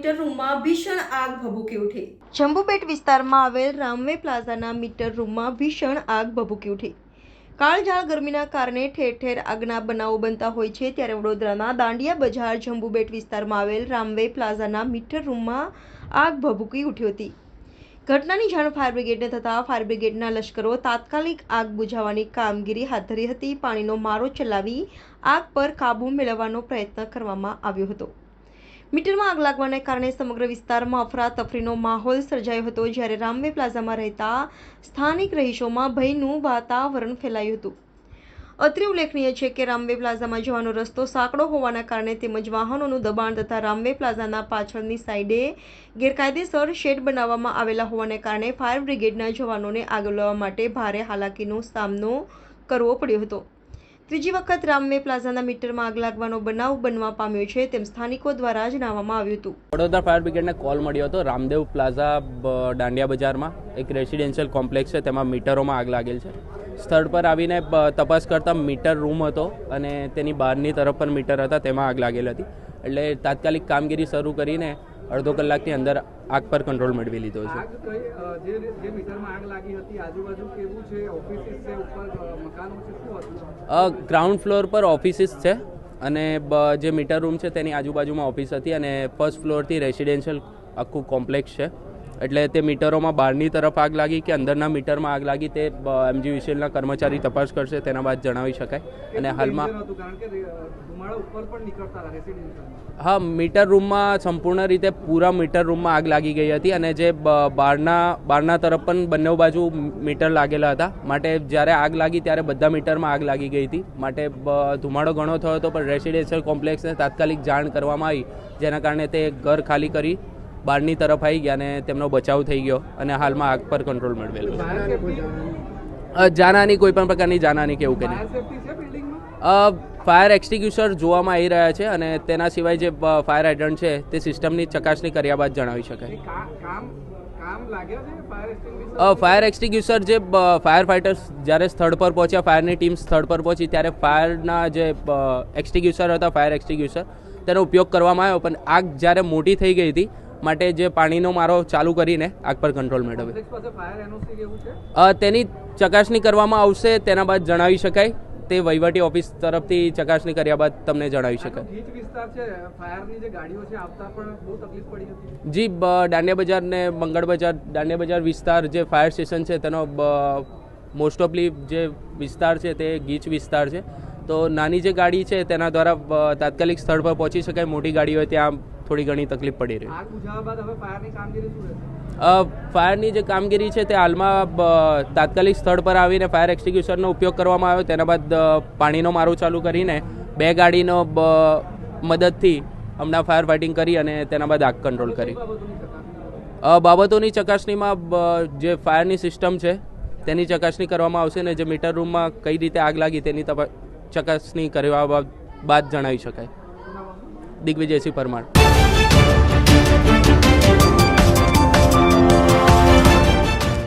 Metre રૂમમાં ભીષણ આગ ભભૂકી ઉઠી। જંબુબેટ વિસ્તારમાં આવેલ રામવે પ્લાઝાના મીટર રૂમમાં ભીષણ આગ ભભૂકી ઉઠી। કાળઝાળ ગરમીના કારણે ઠેર ઠેર આગના બનાવો બનતા હોય છે, ત્યારે વડોદરાના દાંડિયા બજાર જંબુબેટ વિસ્તારમાં આવેલ રામવે પ્લાઝાના મીટર રૂમમાં આગ ભભૂકી ઉઠી હતી। ઘટનાની જાણ ફાયર બ્રિગેડને થતાં ફાયર બ્રિગેડના લશ્કરો તાત્કાલિક આગ બુઝાવવાની કામગીરી હાથ ધરી હતી। પાણીનો મારો ચલાવી આગ પર કાબૂ મેળવવાનો પ્રયત્ન કરવામાં આવ્યો હતો। મીટરમાં આગ લાગવાને કારણે સમગ્ર વિસ્તારમાં અફરાતફરીનો માહોલ સર્જાયો હતો, જ્યારે રામવે પ્લાઝામાં રહેતા સ્થાનિક રહીશોમાં ભયનું વાતાવરણ ફેલાયું હતું। અત્રે ઉલ્લેખનીય છે કે રામવે પ્લાઝામાં જવાનો રસ્તો સાંકડો હોવાના કારણે તેમજ વાહનોનું દબાણ તથા રામવે પ્લાઝાના પાછળની સાઈડે ગેરકાયદેસર શેડ બનાવવામાં આવેલા હોવાને કારણે ફાયર બ્રિગેડના જવાનોને આગ ઓલવવા માટે ભારે હાલાકીનો સામનો કરવો પડ્યો હતો। ત્રીજી વખત રામવે પ્લાઝાના મીટરમાં આગ લાગવાનો બનાવ બનવા પામ્યો છે, તેમ સ્થાનિકો દ્વારા જણાવવામાં આવ્યું હતું। વડોદરા ફાયર બ્રિગેડને કોલ મળ્યો હતો। રામદેવ પ્લાઝા દાંડિયા બજારમાં એક રેસિડેન્શિયલ કોમ્પ્લેક્સ છે, તેમાં મીટરોમાં આગ લાગેલ છે। સ્થળ પર આવીને તપાસ કરતા મીટર રૂમ હતો અને તેની બહારની તરફ પણ મીટર હતા, તેમાં આગ લાગેલ હતી। એટલે તાત્કાલિક કામગીરી શરૂ કરીને અડધો કલાકની અંદર આગ પર કંટ્રોલ મેળવી લીધો છે। ગ્રાઉન્ડ ફ્લોર પર ઓફિસીસ છે અને જે મીટર રૂમ છે તેની આજુબાજુમાં ઓફિસ હતી અને ફર્સ્ટ ફ્લોરથી રેસિડેન્શિયલ આખું કોમ્પ્લેક્સ છે। એટલે તે મીટરોમાં બહારની તરફ આગ લાગી કે અંદરના મીટરમાં આગ લાગી તે MGVCLના કર્મચારી તપાસ કરશે, તેના બાદ જણાવી શકાય। અને હાલમાં હા, મીટર રૂમમાં સંપૂર્ણ રીતે પૂરા મીટર રૂમમાં આગ લાગી ગઈ હતી અને જે બહારના તરફ પણ બંને બાજુ મીટર લાગેલા હતા, માટે જ્યારે આગ લાગી ત્યારે બધા મીટરમાં આગ લાગી ગઈ હતી, માટે ધુમાડો ઘણો થયો હતો। પણ રેસિડેન્શિયલ કોમ્પ્લેક્સને તાત્કાલિક જાણ કરવામાં આવી, જેના કારણે તે ઘર ખાલી કરી બહારની તરફ આવી ગયા અને તેમનો બચાવ થઈ ગયો અને હાલમાં આગ પર કંટ્રોલ મેળવેલો છે। જાનહાની કોઈ પણ પ્રકારની જાનહાની કે એવું કે નહીં। ફાયર એક્સટિંગ્યુશર જોવામાં આવી રહ્યા છે અને તેના સિવાય જે ફાયર હાઇડ્રન્ટ છે તે સિસ્ટમની ચકાસણી કર્યા બાદ જણાવી શકાય। ફાયર એક્સટિંગ્યુશર જે ફાયર ફાઇટર્સ જ્યારે સ્થળ પર પહોંચ્યા, ફાયરની ટીમ સ્થળ પર પહોંચી ત્યારે ફાયરના જે એક્સટિંગ્યુશર હતા, ફાયર એક્સટિંગ્યુશર તેનો ઉપયોગ કરવામાં આવ્યો, પણ આગ જ્યારે મોટી થઈ ગઈ હતી માટે જે પાણીનો મારો ચાલુ કરીને આગ પર કંટ્રોલ મેળવ્યો। તેની ચકાસણી કરવામાં આવશે, તેના બાદ જણાવી શકાય। તે વહીવટી ઓફિસ તરફથી ચકાસણી કર્યા બાદ તમને જણાવી શકાય। જી, દાંડિયા બજાર ને મંગળ બજાર, દાંડિયા બજાર વિસ્તાર જે ફાયર સ્ટેશન છે તેનો મોસ્ટ ઓફલી જે વિસ્તાર છે તે ગીચ વિસ્તાર છે, તો નાની જે ગાડી છે તેના દ્વારા તાત્કાલિક સ્થળ પર પહોંચી શકાય। મોટી ગાડી હોય ત્યાં થોડી ઘણી તકલીફ પડી રહી। ફાયરની જે કામગીરી છે તે હાલમાં તાત્કાલિક સ્થળ પર આવીને ફાયર એક્સટિંગ્યુશરનો ઉપયોગ કરવામાં આવ્યો, તેના બાદ પાણીનો મારો ચાલુ કરીને 2 ગાડીનો મદદથી હમણાં ફાયર ફાઇટિંગ કરી અને તેના બાદ આગ કંટ્રોલ કરી। બાબતોની ચકાસણીમાં જે ફાયરની સિસ્ટમ છે તેની ચકાસણી કરવામાં આવશે અને જે મીટર રૂમમાં કઈ રીતે આગ લાગી તેની ચકાસણી કરવા બાદ જણાવી શકાય। દિગ્વિજયસિંહ પરમાર।